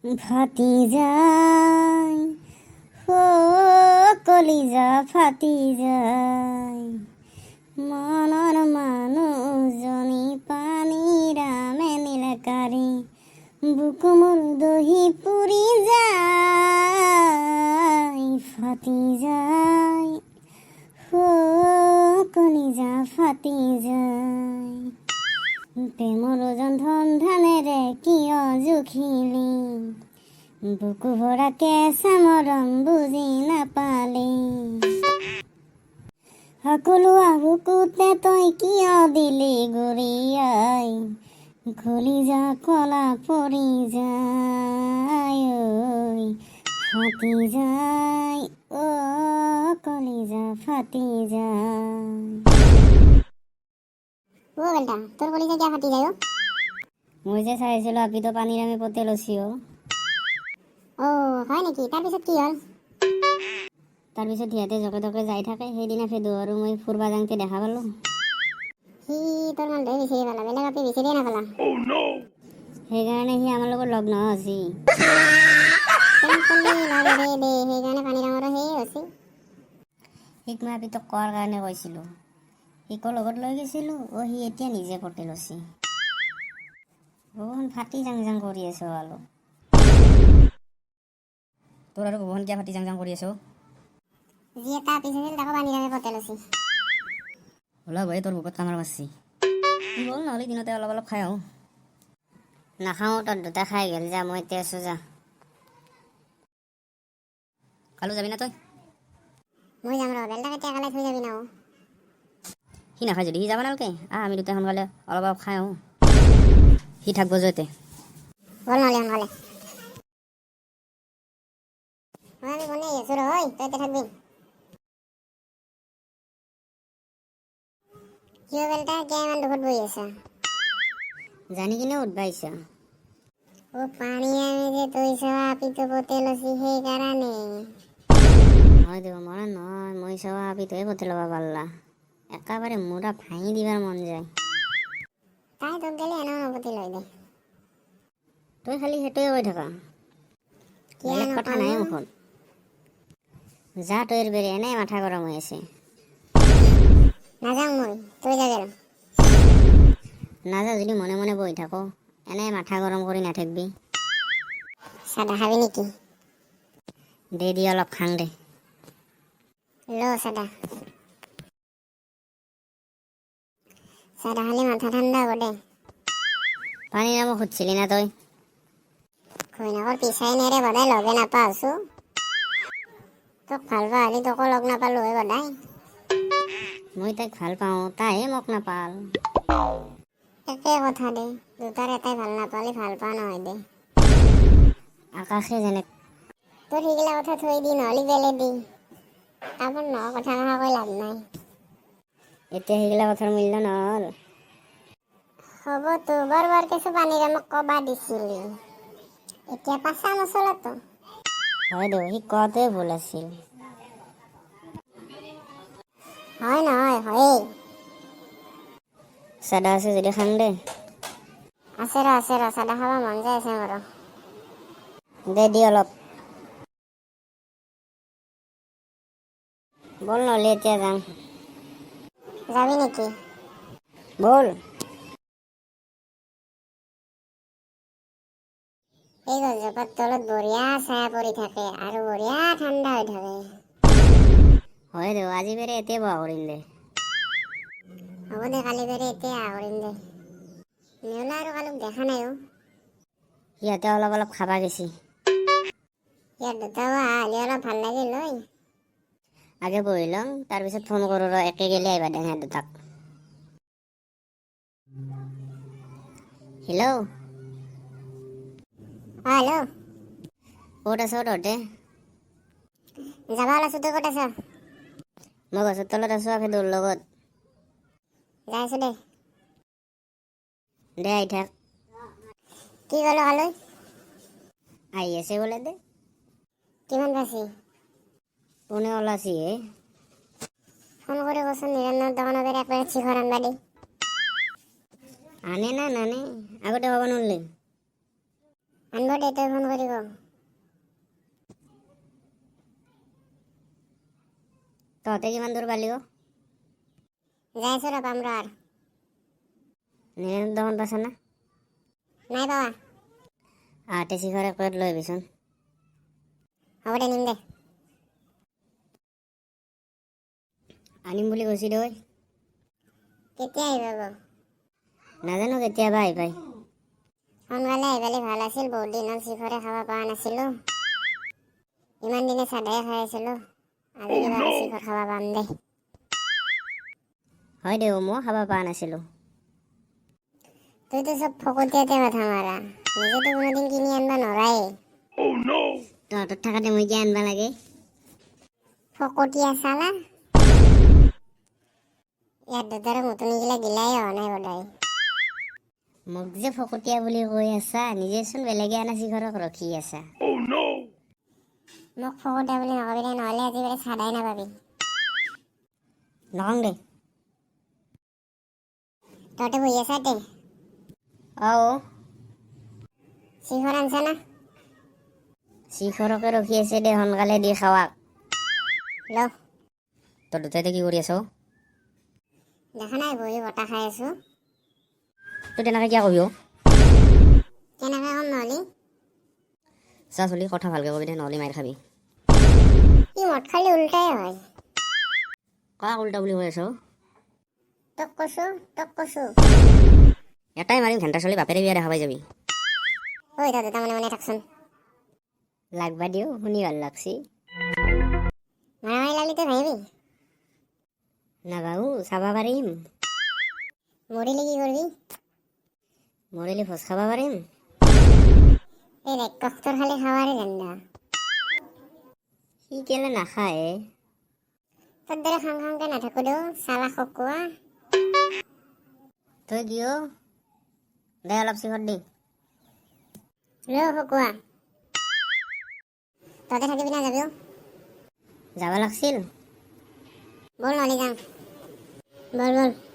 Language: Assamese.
ফাটি যায় ও কলিজা ফাটি যায় মনৰ মানুহজনী পানীৰা মেনিলাকাৰী বুকু মোৰ দহি পুৰি যায় ফাটি যায় ও কলিজা ফাটি যায় প্ৰেমৰ সন্ধানেৰে কিয় জুখিলি বুকু ভৰা কেঁচা মৰম বুজি নাপালি সকলো বুকুতে তই কিয় দিলি গুৰিয়াই কলিজা কলা পৰি যায় ফাটি যায় অ কলিজা ফাটি যায় ও বেলটা তোৰ কলিজা কিয় ফাটি যায় মই যে চাইছিলো আপিতো পানীৰ আমি পতে লৈছি হয় নেকি তাৰপিছত কি হ'ল তাৰপিছত সিহঁতে জকে তকে যাই থাকে সেইদিনা ফেদু আৰু মই ফুৰবা যাওঁতে দেখা পালো সি তোৰ মানুহে বিচাৰি পালা বেলেগ আপি বিচাৰিয়ে নাপালা সেইকাৰণে সি আমাৰ লগত লগ নোহোৱা হৈছি সেইকাৰণে পানী ডাঙৰ সেয়ে হৈছে সিক মই আপিটোক কোৱাৰ কাৰণে কৈছিলো সিকো লগত লৈ গৈছিলো সি এতিয়া নিজে পতে লৈছি ভগৱান ফাটি যাং যাং কৰি আছো আলো তোৰ আৰু ভগৱান কিয় ফাটি যাং যাং কৰি আছো যি এটা পিছছিল তাকো পানী ডাঙে পতে লৈছি ওলা ভাই তোৰ বুকত কামাৰ মাৰছি বল নহ'লে দিনতে অলপ অলপ খাই আহোঁ নাখাওঁ তোৰ দুটা খাই গেল যা মই এতিয়া আছো যা কালো যাবি না তই মই যাম ৰ বেলটাকে এতিয়া কালাই থৈ যাবি না সি নাখায় যদি সি যাব নালকে আমি দুটা সোনকালে অলপ অলপ খাই আহোঁ সি থাকব যতে বল নহ'লে সোনকালে আমি বনাই আছো ৰ তই এতিয়া থাকবি কিয় বেলটা কিয় ইমান দুখত বহি আছা জানি কিনে উঠবা আহিছা পানী আমি যে তৈছা আপিটো পতে লৈছি সেইকাৰণে হয় দেব মৰা নহয় মই চাৱা আপিটোৱে পতে ল'বা পাৰলা একেবাৰে মূৰা ভাঙি দিবাৰ মন যায় তাই তোক গেলে এনেও নপতি লৈ দে তই খালি সেইটোৱে কৈ থাকা বেলেগ কথা নাই মুখত যা তইৰ বেৰি এনেই মাথা গৰম হৈ আছে নাযাওঁ মই তই যা গেল নাযাওঁ যদি মনে মনে বহি থাকো এনেই মাথা গৰম কৰি নাথাকবি চাদা খাবি নেকি দে দি অলপ খাং দে ল চাদা চাদা খালি মাথা ঠাণ্ডা হ'ব দে পানী নামো খুজিছিলি না তই ঘৈণীয়েকৰ পিছাই নেৰে বদাই লগে নাপা আছো তোক ভাল পা হলি তোকো লগ নাপালো হয় বদাই মই তাইক ভাল পাওঁ তাইহে মোক নাপাল একে কথা দে দুটাৰ এটাই ভাল নাপালে ভাল পা নহয় দে আকাশে যেনে তোৰ সেইগিলা কথা থৈ দি নহ'লে বেলে দি আমাৰ নহয় কথা নোহোৱাকৈ লাভ নাই এতিয়া সেইগিলা কথাৰ মূল্য নহ'ল হ'বতো বাৰ কিছু পানীৰে মোক কবা দিছিলি এতিয়া পাছা নচলাতো হয় দে সি কোৱাটোৱে ভুল আছিল হয় নহয় হয়েই চাদা আছে যদি খাং দে আছে ৰ চাদা খাব মন যায় আছে মোৰ দে দি অলপ বল নহ'লে এতিয়া যাম যাবি নেকি বল এই গছজোপাৰ তলত বঢ়িয়া ছায়া পৰি থাকে আৰু বঢ়িয়া ঠাণ্ডা হৈ থাকে হয় দে আজি বেৰে এতিয়া বহা কৰিম দে হ'ব দে কালি বেৰে এতিয়া আহা কৰিম দে নেওলা আৰু কালোক দেখা নাই সিহঁতে অলপ অলপ খাবা গেছি ইয়াত দুটাও আহলি অলপ ভাল লাগিল ঐ আগে বহি লওঁ তাৰপিছত ফোন কৰোঁ ৰ একে গেলি আহিবা দে সিহঁত দুটাক হেল্ল' হেল্ল' ক'ত আছ তহঁতে যাবা ওলাইছো তই ক'ত আছ মই গছৰ তলত আছো আফে তোৰ লগত যাই আছো দে আহি থাক কি ক'লো কালৈ আহি আছে বোলে দে কিমান পাইছি কোনে ওলাইছি হে ফোন কৰি কচোন নিৰন্নৰ দোকানৰ পৰা একবাৰে চিখৰ আনবা দে আনে না নানে আগতে ক'ব নোৱাৰিলি আনব দে তই ফোন কৰিব তহঁতে কিমান দূৰ পালি অ' যাই আছো ৰ পাম ৰ আৰু নিৰানন্দ পাইছ না নাই পাৱা আহতে শিখৰ এক প্লেট লৈ আহিবিচোন হ'ব দে নিম দে আনিম বুলি কৈছি দৈ কেতিয়া আহিব নাজানো কেতিয়াবা আহি পাই সোনকালে আহি পালে ভাল আছিল বহুত দিন হ'ল শিখৰে খাব পৰা নাছিলো ইমান দিনে চাদায়ে খাই আছিলো আজি কিবা শিখৰ খাব পাম দে হয় দে মই খাব পৰা নাছিলো তইতো চব ফকতীয়াতে মাথা মাৰা নিজেতো কোনোদিন কিনি আনবা নৰাই তহঁতৰ থাকাতে মই কিয় আনবা লাগে ফকতীয়া চালা ইয়াত দাদাৰ মতনিগিলা গিলাই হোৱা নাই সদায় মোক যে ফকতীয়া বুলি কৈ আছা নিজেচোন বেলেগে আনা শিখৰক ৰখি আছা মোক ফকতীয়া বুলি নকবি দে নহ'লে আজি বোলে চাদাই নাপাবি নকওঁ দে তহঁতে বহি আছা দে শিখৰ আনছা না শিখৰকে ৰখি আছে দে সোনকালে দি খাৱাক ল তই দুটাইতে কি কৰি আছ দেখা নাই বহি বতাহ খাই আছো তই তেনেকৈ কিয় কবি কেনেকৈ কম নহ'লি চা চলি কথা ভালকৈ কবি দে নহ'লে মাৰ খাবি ই মদ খালি উল্টাই হয় কাক উল্টা বুলি কৈ আছ তোক কৈছো এটাই মাৰিম ঘণ্টা চলি বাপেৰে বিয়া দেখা পাই যাবি ঐ তই দুটা মনে থাকচোন লাগবা দিও শুনি ভাল লাগছি মাৰামাৰি লাগলি তই ভাবিবি নাভাবো চাব পাৰিম মৰিলে কি কৰিবি মৰিলে ভোজ খাব পাৰিম এই ৰক্তৰ খালি খাৱাৰে ধান্দা সি কেলে নাখায় তোৰ দৰে খাংকে নাথাকো দেও চালা খকুৱা তই কিয় দে অলপ শিখৰ দি খকুৱা তহঁতে থাকিবি না যাবিও যাব লাগছিল বল নহ'লে যাম বল